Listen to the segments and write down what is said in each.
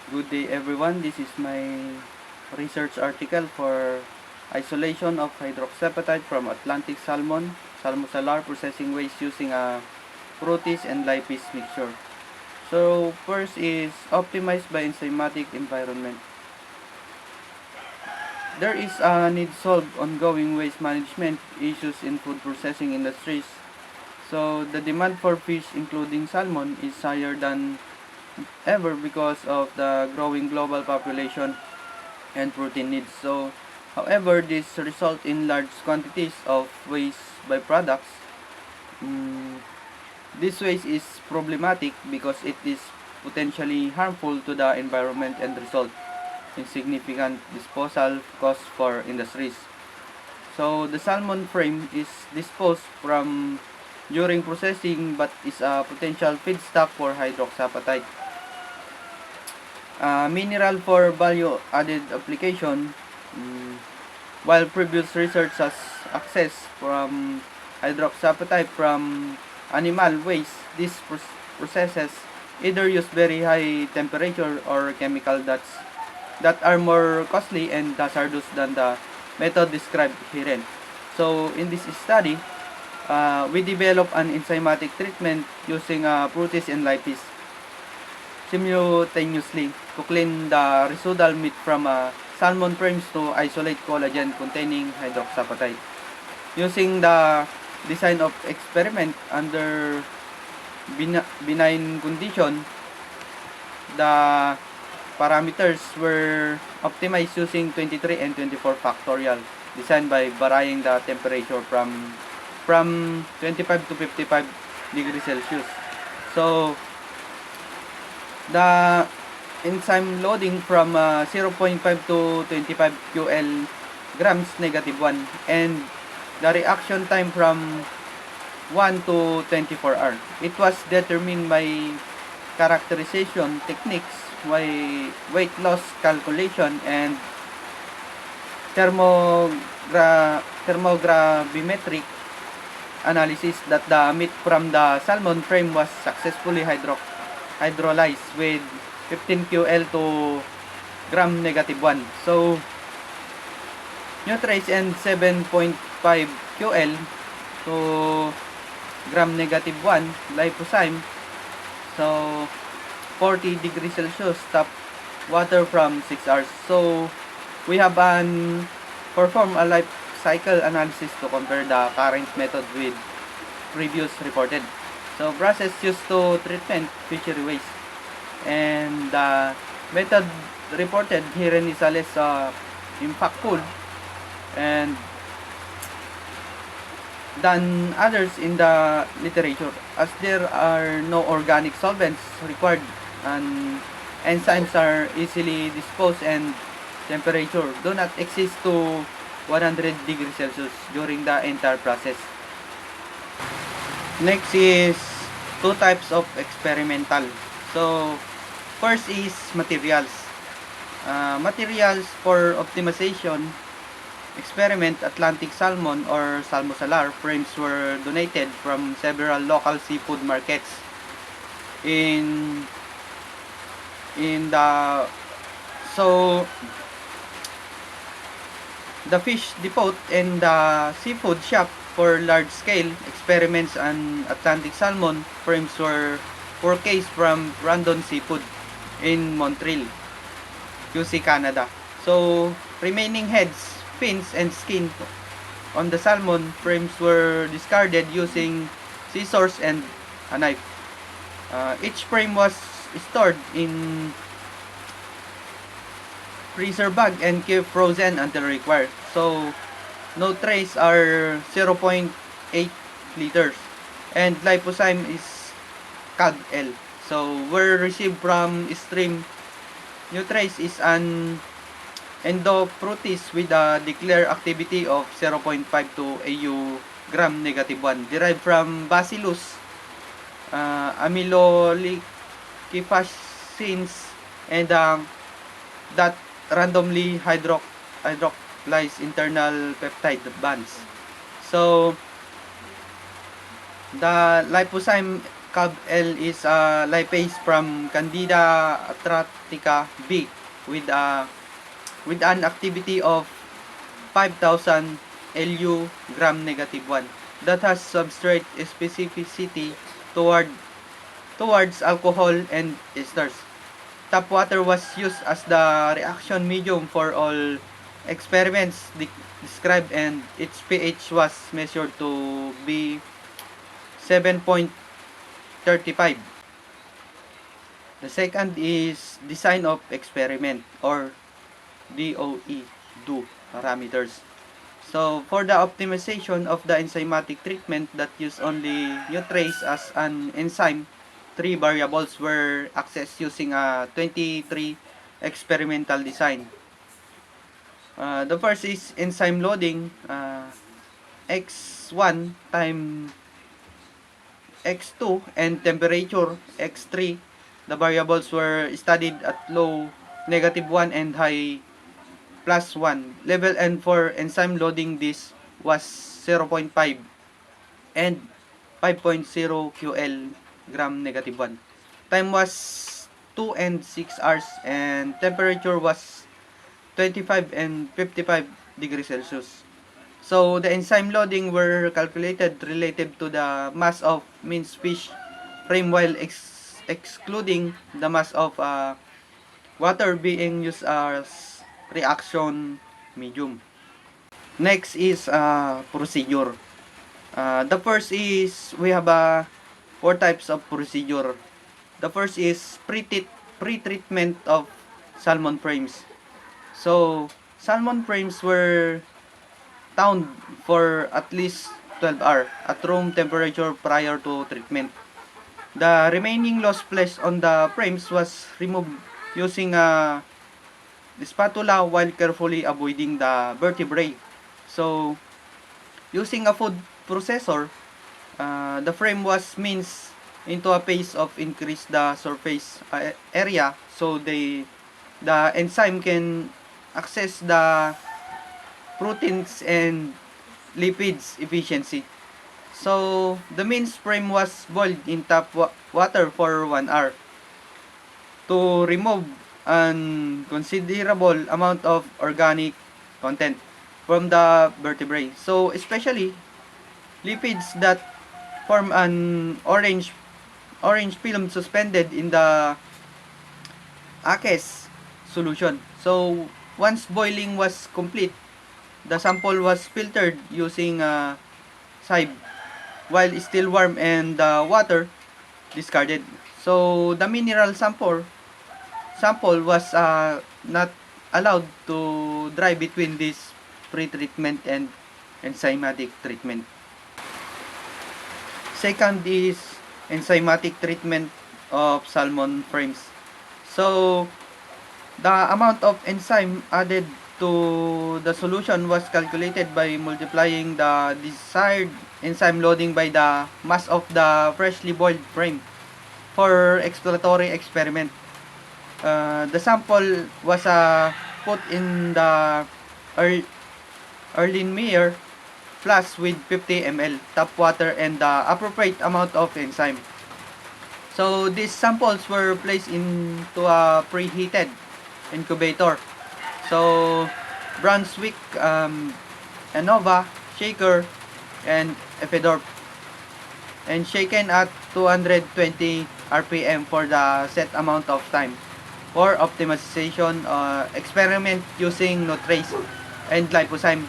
Good day everyone, this is my research article for isolation of hydroxyapatite from Atlantic salmon, salmonellar processing waste using a protease and lipase mixture. So first is optimized by enzymatic environment. There is a need to solve ongoing waste management issues in food processing industries. So the demand for fish including salmon is higher than ever because of the growing global population and protein needs. So, however, this result in large quantities of waste byproducts. Mm, this waste is problematic because it is potentially harmful to the environment and result in significant disposal costs for industries. So, the salmon frame is disposed from during processing but is a potential feedstock for hydroxyapatite. Mineral for value added application. mm, While previous research has access from hydroxyapatite from animal waste, these processes either use very high temperature or chemical that are more costly and hazardous than the method described herein. So in this study, we develop an enzymatic treatment using protease and lipase simultaneously to clean the residual meat from salmon frames to isolate collagen containing hydroxyapatite. Using the design of experiment under benign condition, the parameters were optimized using 23 and 24 factorial, designed by varying the temperature from 25 to 55 degrees Celsius. So the enzyme loading from 0.5 to 25 QL grams -1, and the reaction time from 1 to 24 hours. It was determined by characterization techniques, by weight loss calculation, and thermogravimetric analysis that the meat from the salmon frame was successfully hydrolyzed with 15 QL to gram -1. So, neutralize and 7.5 QL to gram -1 liposime. So, 40 degrees Celsius tap water from 6 hours. So, we have perform a life cycle analysis to compare the current method with previous reported. So, process used to treatment fishery waste. And the method reported herein is less impactful and than others in the literature, as there are no organic solvents required and enzymes are easily disposed and temperature do not exist to 100 degrees Celsius during the entire process. Next is two types of experimental. So first is materials. Materials for optimization experiment. Atlantic salmon or salmonellar frames were donated from several local seafood markets in the so the fish depot and the seafood shop for large scale experiments on Atlantic salmon frames were purchased from Randon Seafood in Montreal, QC, Canada. So remaining heads, fins, and skin on the salmon frames were discarded using scissors and a knife. Each frame was stored in freezer bag and kept frozen until required. So no trays are 0.8 liters and liposime is CAG-L. So were received from stream nutrace is an endoprotease with a declared activity of 0.5 to AU gram -1 derived from Bacillus amyloliquefacins and that randomly hydrolyzed internal peptide bonds. So the liposime CAB-L is a lipase from Candida atratica B with an activity of 5,000 Lu gram negative 1 that has substrate specificity towards alcohol and esters. Tap water was used as the reaction medium for all experiments described, and its pH was measured to be 7.35. The second is design of experiment, or DOE, do parameters. So for the optimization of the enzymatic treatment that use only Nutrace as an enzyme, three variables were accessed using a 23 experimental design. The first is enzyme loading, x1 time x2, and temperature x3. The variables were studied at low -1 and high +1 level, and for enzyme loading this was 0.5 and 5.0 QL gram -1. Time was 2 and 6 hours, and temperature was 25 and 55 degrees Celsius. So the enzyme loading were calculated relative to the mass of minced fish frame, while excluding the mass of water being used as reaction medium. Next is procedure. The first is, we have 4 types of procedure. The first is pre-treatment of salmon frames. So salmon frames were towned for at least 12 hours at room temperature prior to treatment. The remaining lost flesh on the frames was removed using a spatula while carefully avoiding the vertebrae. So using a food processor, the frame was minced into a paste of increase the surface area, so the enzyme can access the proteins and lipids efficiency. So the minced frame was boiled in tap water for 1 hour to remove an considerable amount of organic content from the vertebrae. So especially lipids that form an orange film suspended in the aqueous solution. So once boiling was complete, the sample was filtered using a sieve while still warm, and the water discarded. So the mineral sample was not allowed to dry between this pre-treatment and enzymatic treatment. Second is enzymatic treatment of salmon frames. So the amount of enzyme added to the solution was calculated by multiplying the desired enzyme loading by the mass of the freshly boiled frame for exploratory experiment. The sample was put in the Erlenmeyer flask with 50 ml tap water and the appropriate amount of enzyme. So these samples were placed into a preheated incubator. So Brunswick, Anova, Shaker, and Eppendorf, and shaken at 220 RPM for the set amount of time. For optimization experiment using Nutrace and lipozyme.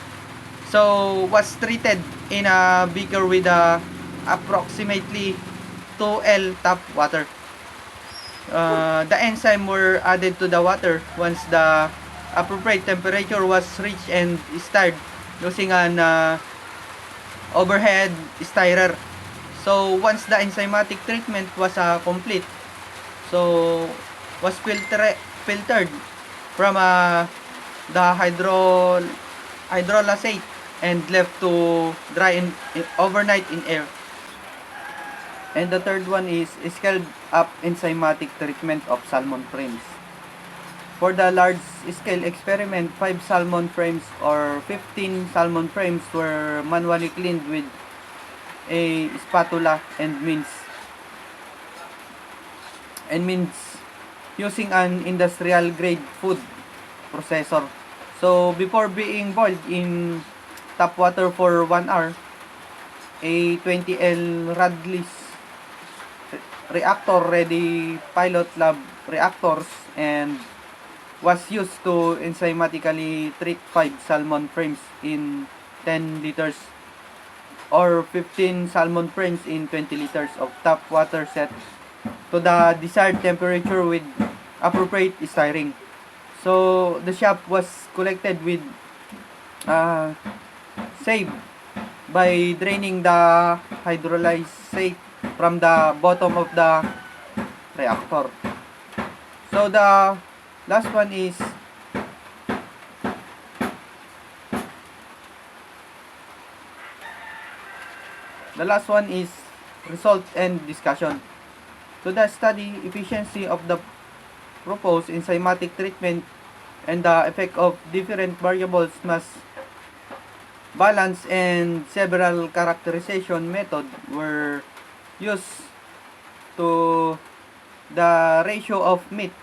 So was treated in a beaker with approximately 2L tap water. The enzyme were added to the water once the appropriate temperature was reached and stirred using an overhead stirrer. So once the enzymatic treatment was complete, so was filtered from the hydrolysate and left to dry overnight in air. And the third one is scaled up enzymatic treatment of salmon frames. For the large scale experiment, 5 salmon frames or 15 salmon frames were manually cleaned with a spatula and minced. and means using an industrial grade food processor. So before being boiled in tap water for 1 hour, a 20L Radley's reactor ready pilot lab reactors and was used to enzymatically treat 5 salmon frames in 10 liters or 15 salmon frames in 20 liters of tap water set to the desired temperature with appropriate stirring. So the shop was collected with saved by draining the hydrolyzate from the bottom of the reactor. So last one is the last one is results and discussion. To the study efficiency of the proposed enzymatic treatment and the effect of different variables must balance and several characterization method were used to the ratio of meat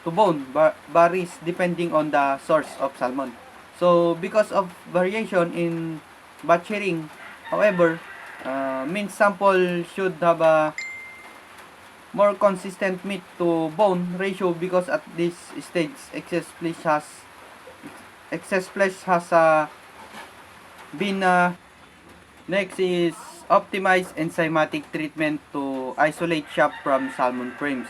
to bone varies depending on the source of salmon. So because of variation in butchering, however, mean sample should have a more consistent meat to bone ratio because at this stage excess flesh has been next is optimized enzymatic treatment to isolate shap from salmon frames.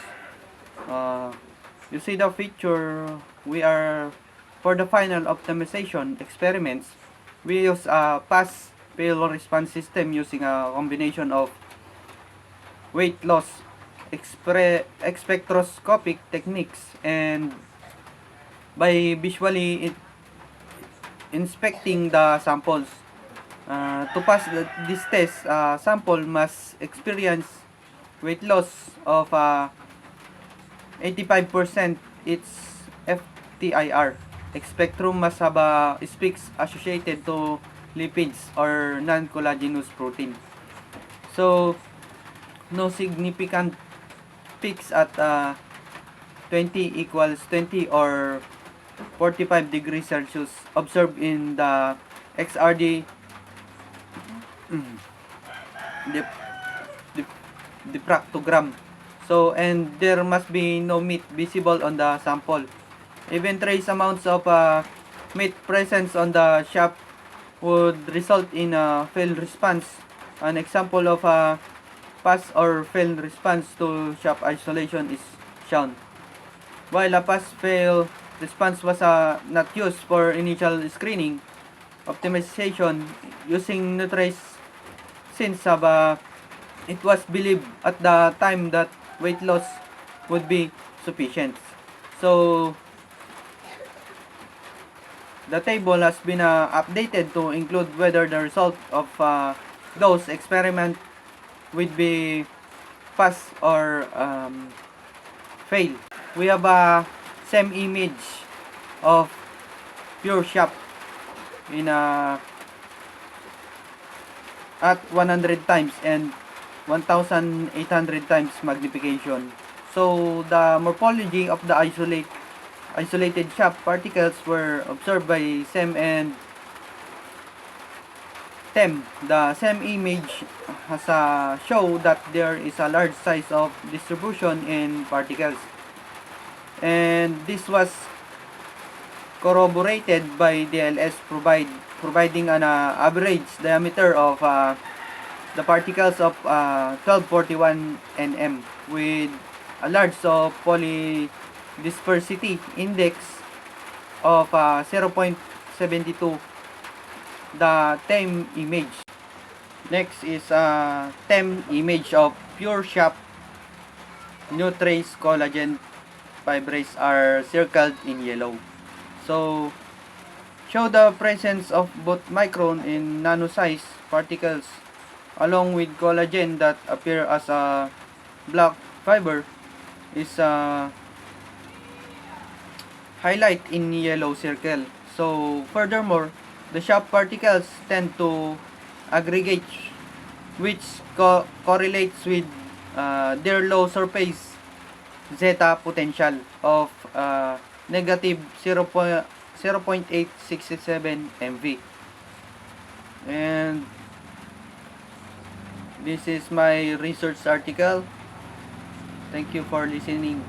You see the picture, we are for the final optimization experiments, we use a pass fail response system using a combination of weight loss spectroscopic techniques and by visually inspecting the samples. To pass this test, sample must experience weight loss of 85% its FTIR. Spectrum must have speaks associated to lipids or non-collagenous protein. So, no significant peaks at 20 equals 20 or 45 degrees Celsius observed in the XRD dip, dip, diffractogram. So, and there must be no meat visible on the sample. Even trace amounts of meat presence on the shaft would result in a failed response. An example of a pass or fail response to shaft isolation is shown. While a pass-fail response was not used for initial screening, optimization using nutrace since it was believed at the time that weight loss would be sufficient. So, the table has been updated to include whether the result of those experiments would be pass or fail. We have a same image of pure shaft in at 100 times and 1800 times magnification. So the morphology of the isolated shaft particles were observed by SEM and TEM. The SEM image has show that there is a large size of distribution in particles, and this was corroborated by DLS providing an average diameter of the particles of 1241 nm with a large polydispersity index of 0.72. The TEM image. Next is TEM image of pure shaft. Nutrace collagen fibrils are circled in yellow. So, show the presence of both micron and nano-size particles along with collagen that appear as a black fiber is highlight in yellow circle. So, furthermore, the shaft particles tend to aggregate, which correlates with their low surface zeta potential of negative 0.867 MV. And this is my research article. Thank you for listening.